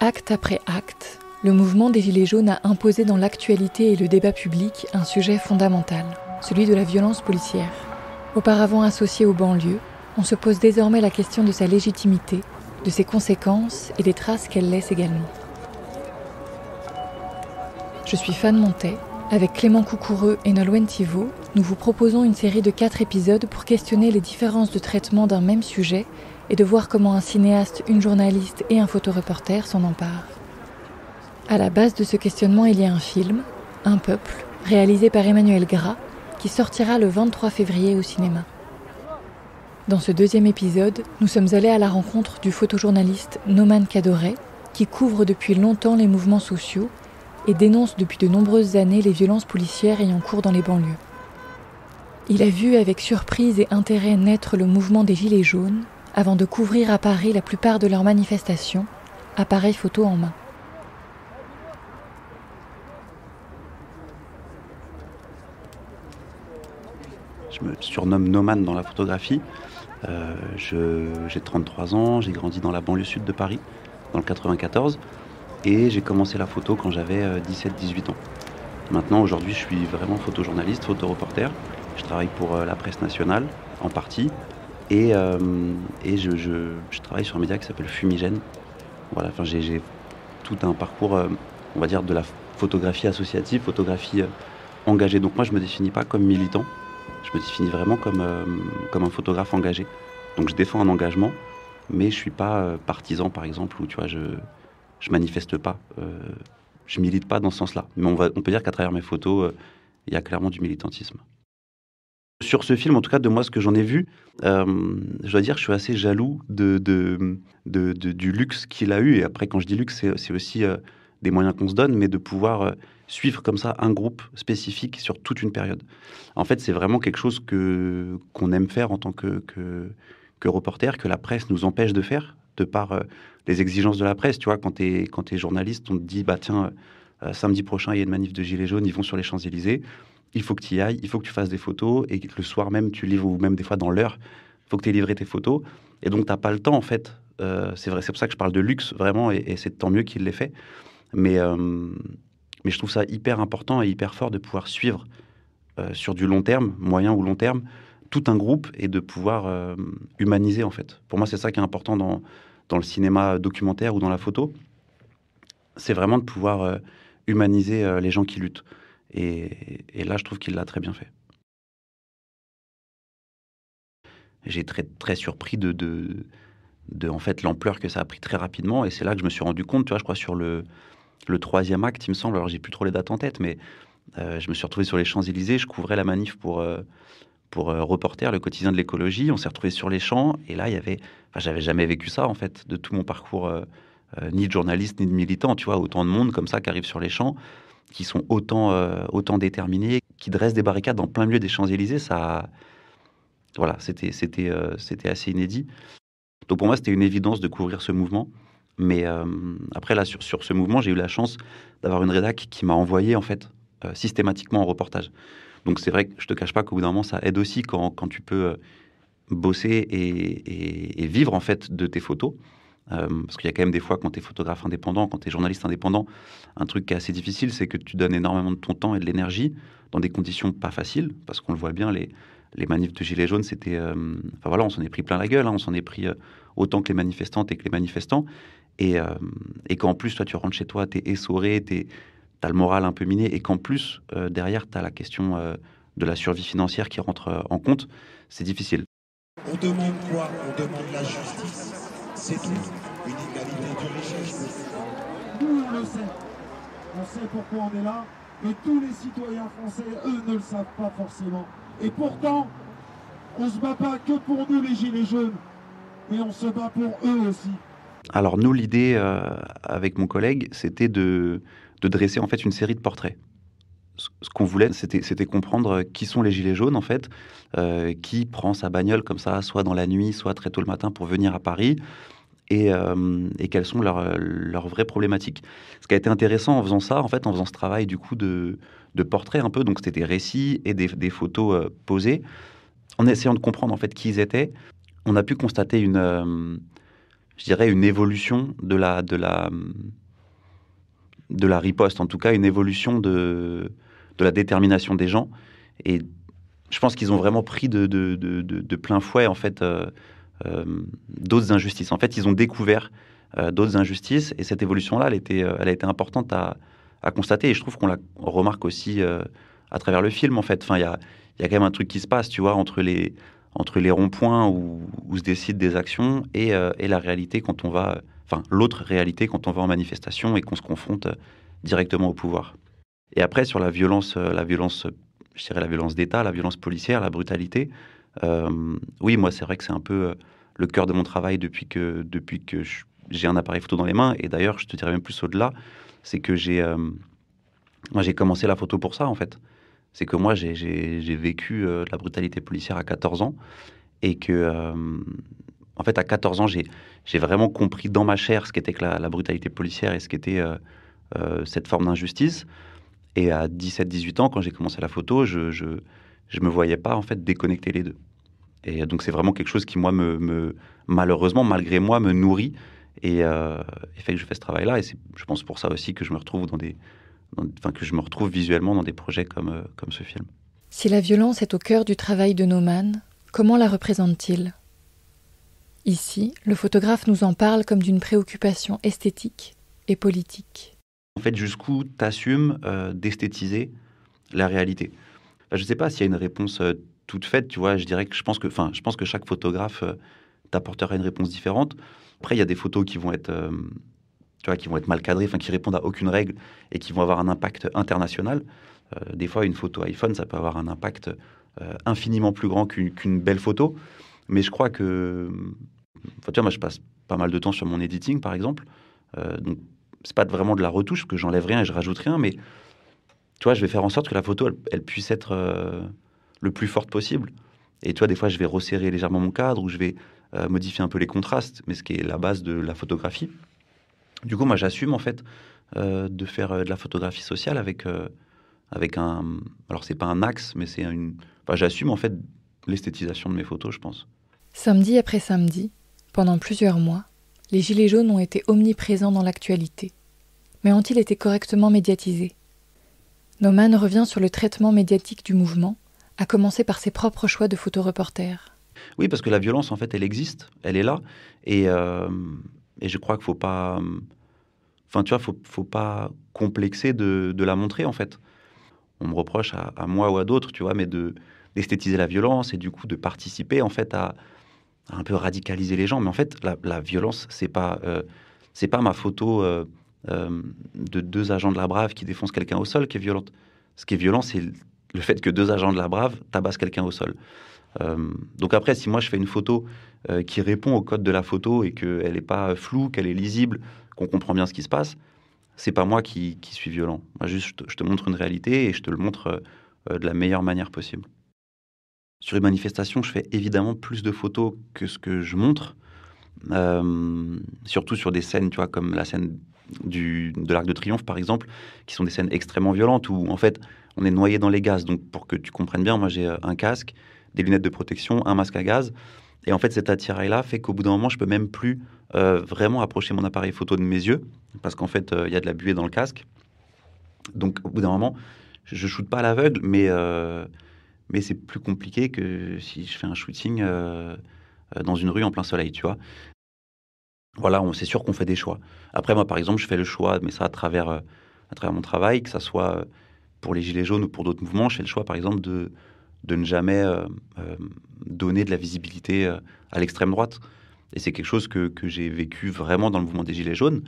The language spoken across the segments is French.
Acte après acte, le mouvement des Gilets jaunes a imposé dans l'actualité et le débat public un sujet fondamental, celui de la violence policière. Auparavant associé aux banlieues, on se pose désormais la question de sa légitimité, de ses conséquences et des traces qu'elle laisse également. Je suis Fan Montet. Avec Clément Coucoureux et Nolwenn Thivaud, nous vous proposons une série de 4 épisodes pour questionner les différences de traitement d'un même sujet et de voir comment un cinéaste, une journaliste et un photoreporter s'en emparent. À la base de ce questionnement, il y a un film, Un peuple, réalisé par Emmanuel Gras, qui sortira le 23 février au cinéma. Dans ce deuxième épisode, nous sommes allés à la rencontre du photojournaliste Nauman Kadoré, qui couvre depuis longtemps les mouvements sociaux et dénonce depuis de nombreuses années les violences policières ayant cours dans les banlieues. Il a vu avec surprise et intérêt naître le mouvement des Gilets jaunes avant de couvrir à Paris la plupart de leurs manifestations, appareil photo en main. Je me surnomme Nauman dans la photographie. J'ai 33 ans, j'ai grandi dans la banlieue sud de Paris, dans le 94. Et j'ai commencé la photo quand j'avais 17-18 ans. Maintenant, aujourd'hui, je suis vraiment photojournaliste, photoreporter. Je travaille pour la presse nationale, en partie. Et je travaille sur un média qui s'appelle Fumigène. Voilà, enfin, j'ai tout un parcours, on va dire, de la photographie associative, photographie engagée. Donc moi, je ne me définis pas comme militant. Je me définis vraiment comme un photographe engagé. Donc je défends un engagement, mais je ne suis pas partisan, par exemple, où tu vois, je manifeste pas, je milite pas dans ce sens-là. Mais on peut dire qu'à travers mes photos, il y a clairement du militantisme. Sur ce film, en tout cas, de moi, ce que j'en ai vu, je dois dire que je suis assez jaloux du luxe qu'il a eu. Et après, quand je dis luxe, c'est aussi des moyens qu'on se donne, mais de pouvoir suivre comme ça un groupe spécifique sur toute une période. En fait, c'est vraiment quelque chose qu'on aime faire en tant que reporter, que la presse nous empêche de faire, de par les exigences de la presse. Tu vois, quand t'es journaliste, on te dit, bah tiens, samedi prochain, il y a une manif de Gilets jaunes, ils vont sur les Champs-Élysées, il faut que tu y ailles, il faut que tu fasses des photos, et le soir même, tu livres, ou même des fois dans l'heure, il faut que tu aies livré tes photos, et donc t'as pas le temps, en fait. C'est vrai, c'est pour ça que je parle de luxe, vraiment, et c'est tant mieux qu'il l'ait fait. Mais je trouve ça hyper important et hyper fort de pouvoir suivre sur du long terme, moyen ou long terme, tout un groupe, et de pouvoir humaniser, en fait. Pour moi, c'est ça qui est important dans le cinéma documentaire ou dans la photo, c'est vraiment de pouvoir humaniser les gens qui luttent. Et là, je trouve qu'il l'a très bien fait. J'ai très, très surpris de en fait, l'ampleur que ça a pris très rapidement, et c'est là que je me suis rendu compte, tu vois, je crois sur le troisième acte, il me semble, alors j'ai plus trop les dates en tête, mais je me suis retrouvé sur les Champs-Élysées, je couvrais la manif pour Reporter, le quotidien de l'écologie. On s'est retrouvé sur les champs, et là, il y avait... Enfin, j'avais jamais vécu ça, en fait, de tout mon parcours, ni de journaliste, ni de militant, tu vois, autant de monde comme ça qui arrive sur les champs, qui sont autant déterminés, qui dressent des barricades en plein milieu des Champs-Élysées. Ça... Voilà, c'était assez inédit. Donc pour moi, c'était une évidence de couvrir ce mouvement. Mais après, là, sur ce mouvement, j'ai eu la chance d'avoir une rédac qui m'a envoyé, en fait, systématiquement en reportage. Donc c'est vrai que je te cache pas qu'au bout d'un moment, ça aide aussi quand tu peux bosser et vivre, en fait, de tes photos. Parce qu'il y a quand même des fois, quand tu es photographe indépendant, quand tu es journaliste indépendant, un truc qui est assez difficile, c'est que tu donnes énormément de ton temps et de l'énergie dans des conditions pas faciles, parce qu'on le voit bien, les manifs de Gilets jaunes, c'était... Enfin voilà, on s'en est pris plein la gueule, hein, on s'en est pris autant que les manifestantes et que les manifestants. Et qu'en plus, toi, tu rentres chez toi, t'es essoré, t'as le moral un peu miné, et qu'en plus, derrière, t'as la question de la survie financière qui rentre en compte, c'est difficile. On demande quoi? On demande la justice. C'est tout. Une égalité de richesse. Nous, on le sait. On sait pourquoi on est là. Et tous les citoyens français, eux, ne le savent pas forcément. Et pourtant, on se bat pas que pour nous, les Gilets jaunes, mais on se bat pour eux aussi. Alors nous, l'idée avec mon collègue, c'était de dresser en fait une série de portraits. Ce qu'on voulait, c'était comprendre qui sont les Gilets jaunes, en fait, qui prend sa bagnole comme ça, soit dans la nuit, soit très tôt le matin pour venir à Paris, et quelles sont leurs vraies problématiques. Ce qui a été intéressant en faisant ça, en fait, en faisant ce travail du coup de portrait un peu, donc c'était des récits et des photos posées, en essayant de comprendre en fait qui ils étaient, on a pu constater je dirais une évolution de la riposte, en tout cas une évolution de la détermination des gens. Et je pense qu'ils ont vraiment pris de plein fouet, en fait, d'autres injustices. En fait, ils ont découvert d'autres injustices, et cette évolution-là, elle a été importante à constater. Et je trouve qu'on la remarque aussi à travers le film, en fait. Enfin, il y a quand même un truc qui se passe, tu vois, entre les ronds-points où se décident des actions et la réalité quand on va... Enfin, l'autre réalité quand on va en manifestation et qu'on se confronte directement au pouvoir. Et après, sur la violence, je dirais la violence d'État, la violence policière, la brutalité, oui, moi, c'est vrai que c'est un peu le cœur de mon travail depuis que j'ai un appareil photo dans les mains. Et d'ailleurs, je te dirais même plus au-delà, c'est que moi, j'ai commencé la photo pour ça, en fait. C'est que moi, j'ai vécu la brutalité policière à 14 ans et que, en fait, à 14 ans, j'ai vraiment compris dans ma chair ce qu'était que la brutalité policière et ce qu'était cette forme d'injustice. Et à 17-18 ans, quand j'ai commencé la photo, je me voyais pas, en fait, déconnecter les deux. Et donc, c'est vraiment quelque chose qui, moi, malheureusement, malgré moi, me nourrit et fait que je fais ce travail-là. Et c'est, je pense, pour ça aussi que je me retrouve que je me retrouve visuellement dans des projets comme ce film. Si la violence est au cœur du travail de Naumann, comment la représente-t-il ? Ici, le photographe nous en parle comme d'une préoccupation esthétique et politique. En fait, jusqu'où t'assumes d'esthétiser la réalité. Enfin, je ne sais pas s'il y a une réponse toute faite, tu vois. Je dirais que je pense que chaque photographe t'apportera une réponse différente. Après, il y a des photos qui vont être, tu vois, qui vont être mal cadrées, enfin, qui répondent à aucune règle et qui vont avoir un impact international. Des fois, une photo iPhone, ça peut avoir un impact infiniment plus grand qu'une belle photo. Mais je crois que, enfin, tu vois, moi, je passe pas mal de temps sur mon editing, par exemple. Donc, c'est pas vraiment de la retouche, parce que j'enlève rien et je rajoute rien, mais tu vois, je vais faire en sorte que la photo, elle puisse être le plus forte possible. Et tu vois, des fois, je vais resserrer légèrement mon cadre, ou je vais modifier un peu les contrastes, mais ce qui est la base de la photographie. Du coup, moi, j'assume, en fait, de faire de la photographie sociale avec un... Alors, c'est pas un axe, mais c'est enfin, j'assume, en fait, l'esthétisation de mes photos, je pense. Samedi après samedi, pendant plusieurs mois, les Gilets jaunes ont été omniprésents dans l'actualité. Mais ont-ils été correctement médiatisés ? Naumann revient sur le traitement médiatique du mouvement, à commencer par ses propres choix de photoreporter. Oui, parce que la violence, en fait, elle existe, elle est là, et je crois qu'il faut pas... Enfin, tu vois, faut pas complexer de la montrer, en fait. On me reproche à moi ou à d'autres, tu vois, mais d'esthétiser la violence et du coup de participer, en fait, à un peu radicaliser les gens. Mais en fait, la violence, c'est pas ma photo de 2 agents de la Brave qui défoncent quelqu'un au sol qui est violente. Ce qui est violent, c'est le fait que 2 agents de la Brave tabassent quelqu'un au sol. Donc après, si moi je fais une photo qui répond au code de la photo et qu'elle n'est pas floue, qu'elle est lisible, qu'on comprend bien ce qui se passe, c'est pas moi qui suis violent. Moi, juste, je te montre une réalité et je te le montre de la meilleure manière possible. Sur une manifestation, je fais évidemment plus de photos que ce que je montre, surtout sur des scènes, tu vois, comme la scène de l'Arc de Triomphe, par exemple, qui sont des scènes extrêmement violentes où, en fait, on est noyé dans les gaz. Donc, pour que tu comprennes bien, moi, j'ai un casque, des lunettes de protection, un masque à gaz. Et en fait, cet attirail-là fait qu'au bout d'un moment, je peux même plus vraiment approcher mon appareil photo de mes yeux, parce qu'en fait, il y a de la buée dans le casque. Donc, au bout d'un moment, je shoote pas à l'aveugle, mais c'est plus compliqué que si je fais un shooting dans une rue en plein soleil, tu vois. Voilà, c'est sûr qu'on fait des choix. Après, moi, par exemple, je fais le choix, mais ça à travers mon travail, que ça soit pour les Gilets jaunes ou pour d'autres mouvements, je fais le choix, par exemple, de ne jamais donner de la visibilité à l'extrême droite. Et c'est quelque chose que j'ai vécu vraiment dans le mouvement des Gilets jaunes.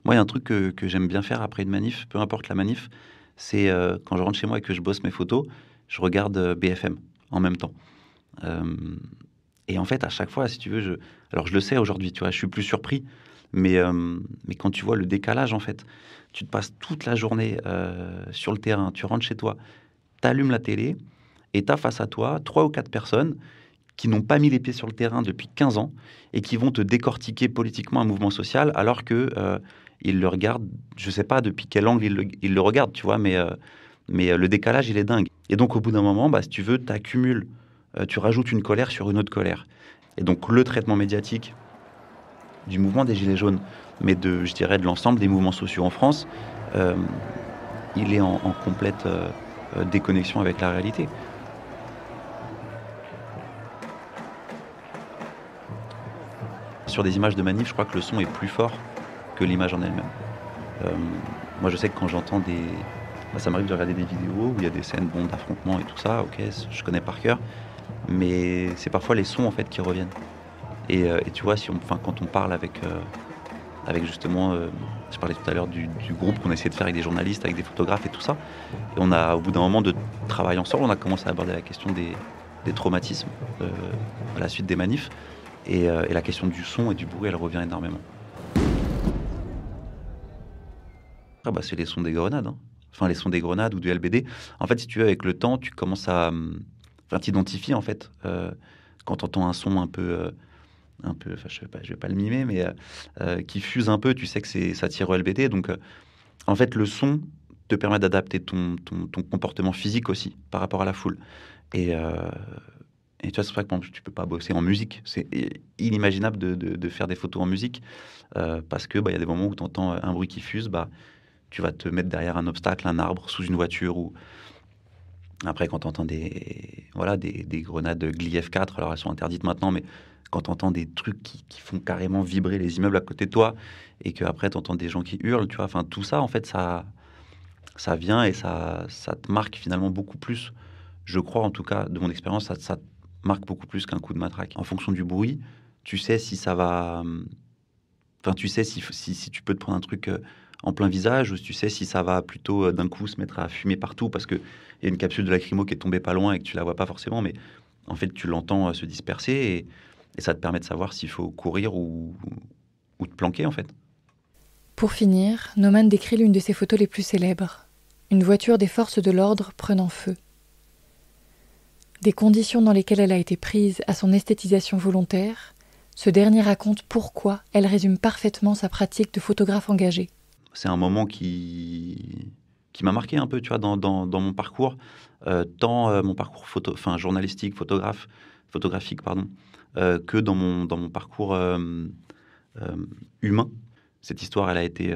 Moi, il y a un truc que j'aime bien faire après une manif, peu importe la manif, c'est quand je rentre chez moi et que je bosse mes photos, je regarde BFM en même temps. Et en fait, à chaque fois, si tu veux, alors je le sais aujourd'hui, tu vois, je suis plus surpris, mais quand tu vois le décalage, en fait, tu te passes toute la journée sur le terrain, tu rentres chez toi, t'allumes la télé, et t'as face à toi 3 ou 4 personnes qui n'ont pas mis les pieds sur le terrain depuis 15 ans et qui vont te décortiquer politiquement un mouvement social alors que ils le regardent, je sais pas depuis quel angle ils le regardent, tu vois, mais le décalage, il est dingue. Et donc, au bout d'un moment, si tu veux, t'accumules, tu rajoutes une colère sur une autre colère. Et donc le traitement médiatique du mouvement des Gilets jaunes, mais je dirais de l'ensemble des mouvements sociaux en France, il est en complète déconnexion avec la réalité. Sur des images de manif, je crois que le son est plus fort que l'image en elle-même. Moi, je sais que quand j'entends ça m'arrive de regarder des vidéos où il y a des scènes d'affrontement et tout ça, ok, je connais par cœur, mais c'est parfois les sons en fait qui reviennent. Et tu vois, quand on parle avec justement, je parlais tout à l'heure du groupe qu'on essayait de faire avec des journalistes, avec des photographes et tout ça, et au bout d'un moment de travail ensemble, on a commencé à aborder la question des traumatismes à la suite des manifs, et la question du son et du bruit, elle revient énormément. C'est les sons des grenades, hein. Enfin les sons des grenades ou du LBD. En fait, si tu veux, avec le temps, tu commences à t'identifier en fait. Quand tu entends un son un peu, je vais pas le mimer, mais qui fuse un peu, tu sais que ça tire au LBD. Donc, en fait, le son te permet d'adapter ton comportement physique aussi par rapport à la foule. Et tu vois, c'est vrai que tu peux pas bosser en musique. C'est inimaginable de faire des photos en musique parce que y a des moments où tu entends un bruit qui fuse, tu vas te mettre derrière un obstacle, un arbre, sous une voiture. Ou après, quand tu entends des grenades Gli F4, alors elles sont interdites maintenant, mais quand tu entends des trucs qui font carrément vibrer les immeubles à côté de toi, et qu'après tu entends des gens qui hurlent, tu vois, enfin tout ça, en fait, ça vient et ça te marque finalement beaucoup plus. Je crois, en tout cas, de mon expérience, ça te marque beaucoup plus qu'un coup de matraque. En fonction du bruit, tu sais si ça va... Enfin, tu sais si tu peux te prendre un truc en plein visage, ou tu sais si ça va plutôt d'un coup se mettre à fumer partout parce qu'il y a une capsule de lacrymo qui est tombée pas loin et que tu la vois pas forcément, mais en fait, tu l'entends se disperser et ça te permet de savoir s'il faut courir ou te planquer, en fait. Pour finir, Nauman décrit l'une de ses photos les plus célèbres. Une voiture des forces de l'ordre prenant feu. Des conditions dans lesquelles elle a été prise à son esthétisation volontaire, ce dernier raconte pourquoi elle résume parfaitement sa pratique de photographe engagé. C'est un moment qui m'a marqué un peu, tu vois, dans mon parcours, tant mon parcours journalistique, photographique, que dans mon parcours humain. Cette histoire, elle a été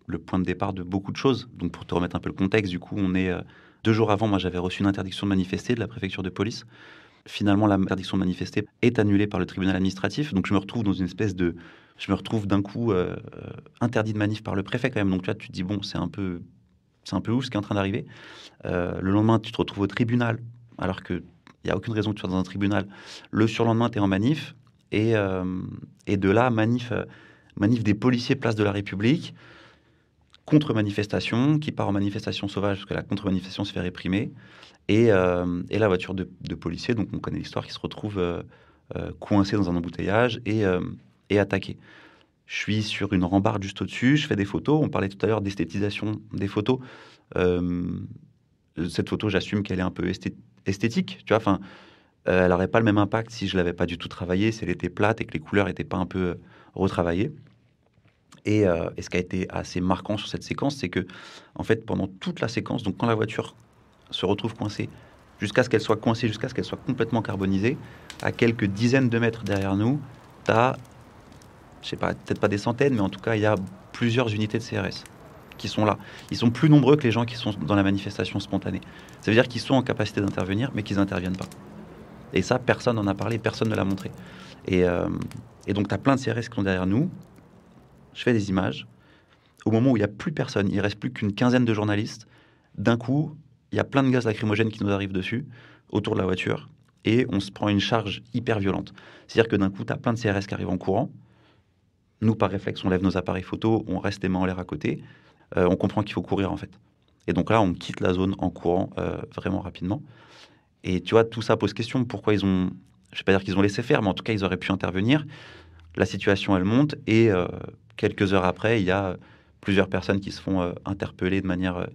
le point de départ de beaucoup de choses. Donc, pour te remettre un peu le contexte, du coup, on est 2 jours avant, moi, j'avais reçu une interdiction de manifester de la préfecture de police. Finalement, l'interdiction de manifester est annulée par le tribunal administratif. Donc, je me retrouve d'un coup interdit de manif par le préfet quand même. Donc, tu te dis, bon, c'est un peu ouf ce qui est en train d'arriver. Le lendemain, tu te retrouves au tribunal, alors qu'il n'y a aucune raison que tu sois dans un tribunal. Le surlendemain, tu es en manif. Et de là, manif des policiers place de la République, contre-manifestation, qui part en manifestation sauvage, parce que la contre-manifestation se fait réprimer. Et la voiture de policiers, donc on connaît l'histoire, qui se retrouve coincée dans un embouteillage et attaquée. Je suis sur une rambarde juste au-dessus, je fais des photos. On parlait tout à l'heure d'esthétisation des photos. Cette photo, j'assume qu'elle est un peu esthétique, tu vois. Enfin, elle n'aurait pas le même impact si je l'avais pas du tout travaillée, si elle était plate et que les couleurs n'étaient pas un peu retravaillées. Et ce qui a été assez marquant sur cette séquence, c'est que, en fait, pendant toute la séquence, donc quand la voiture se retrouve coincée, jusqu'à ce qu'elle soit complètement carbonisée, à quelques dizaines de mètres derrière nous, tu as, je sais pas, peut-être pas des centaines, mais en tout cas, il y a plusieurs unités de CRS qui sont là. Ils sont plus nombreux que les gens qui sont dans la manifestation spontanée. Ça veut dire qu'ils sont en capacité d'intervenir, mais qu'ils n'interviennent pas. Et ça, personne n'en a parlé, personne ne l'a montré. Et donc, tu as plein de CRS qui sont derrière nous. Je fais des images. Au moment où il n'y a plus personne, il ne reste plus qu'une quinzaine de journalistes, d'un coup, il y a plein de gaz lacrymogènes qui nous arrivent dessus, autour de la voiture, et on se prend une charge hyper violente. C'est-à-dire que d'un coup, tu as plein de CRS qui arrivent en courant. Nous, par réflexe, on lève nos appareils photo, on reste les mains en l'air à côté. On comprend qu'il faut courir, en fait. Et donc là, on quitte la zone en courant vraiment rapidement. Et tu vois, tout ça pose question. Pourquoi je ne vais pas dire qu'ils ont laissé faire, mais en tout cas, ils auraient pu intervenir. La situation, elle monte, et quelques heures après, il y a plusieurs personnes qui se font interpeller de manière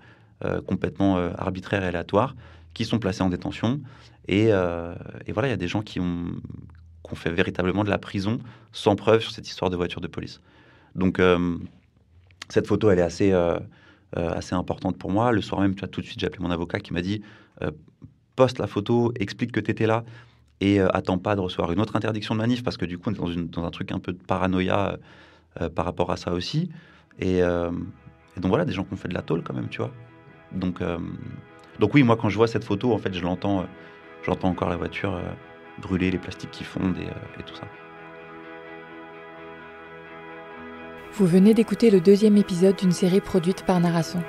complètement arbitraire et aléatoire, qui sont placées en détention. Et voilà, il y a des gens qui ont fait véritablement de la prison sans preuve sur cette histoire de voiture de police. Donc, cette photo, elle est assez importante pour moi. Le soir même, tout de suite, j'ai appelé mon avocat qui m'a dit poste la photo, explique que tu étais là et attends pas de recevoir une autre interdiction de manif, parce que du coup, on est dans un truc un peu de paranoïa par rapport à ça aussi. Et donc voilà, des gens qui ont fait de la tôle quand même, tu vois. Donc oui, moi, quand je vois cette photo, en fait, j'entends encore la voiture brûler, les plastiques qui fondent et tout ça. Vous venez d'écouter le 2e épisode d'une série produite par Narasson.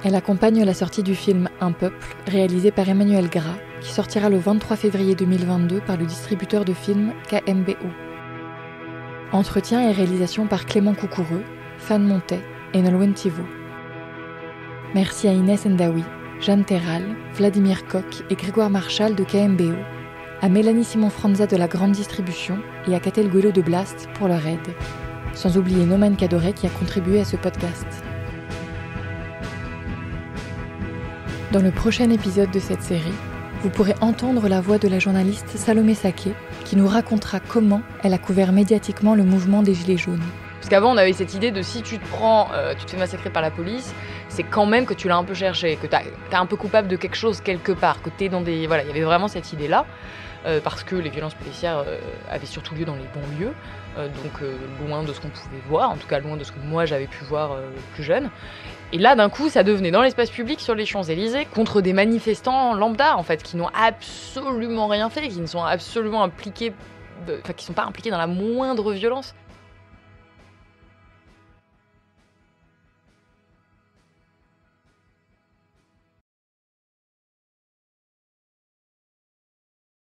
Elle accompagne la sortie du film Un peuple, réalisé par Emmanuel Gras, qui sortira le 23 février 2022 par le distributeur de films KMBO. Entretien et réalisation par Clément Coucoureux, Fan Montet et Nolwenn Thibault. Merci à Inès Ndaoui, Jeanne Terral, Vladimir Koch et Grégoire Marchal de KMBO, à Mélanie Simon-Franza de la Grande Distribution et à Catel Guelo de Blast pour leur aide. Sans oublier Noman Cadoret qui a contribué à ce podcast. Dans le prochain épisode de cette série, vous pourrez entendre la voix de la journaliste Salomé Saké qui nous racontera comment elle a couvert médiatiquement le mouvement des Gilets jaunes. Parce qu'avant, on avait cette idée de si tu te fais massacrer par la police, c'est quand même que tu l'as un peu cherché, que t'es un peu coupable de quelque chose quelque part, que t'es dans des... Voilà, il y avait vraiment cette idée-là, parce que les violences policières avaient surtout lieu dans les banlieues, donc loin de ce qu'on pouvait voir, en tout cas loin de ce que moi j'avais pu voir plus jeune. Et là, d'un coup, ça devenait dans l'espace public sur les Champs-Élysées contre des manifestants lambda, en fait, qui n'ont absolument rien fait, qui ne sont absolument impliqués, qui ne sont pas impliqués dans la moindre violence.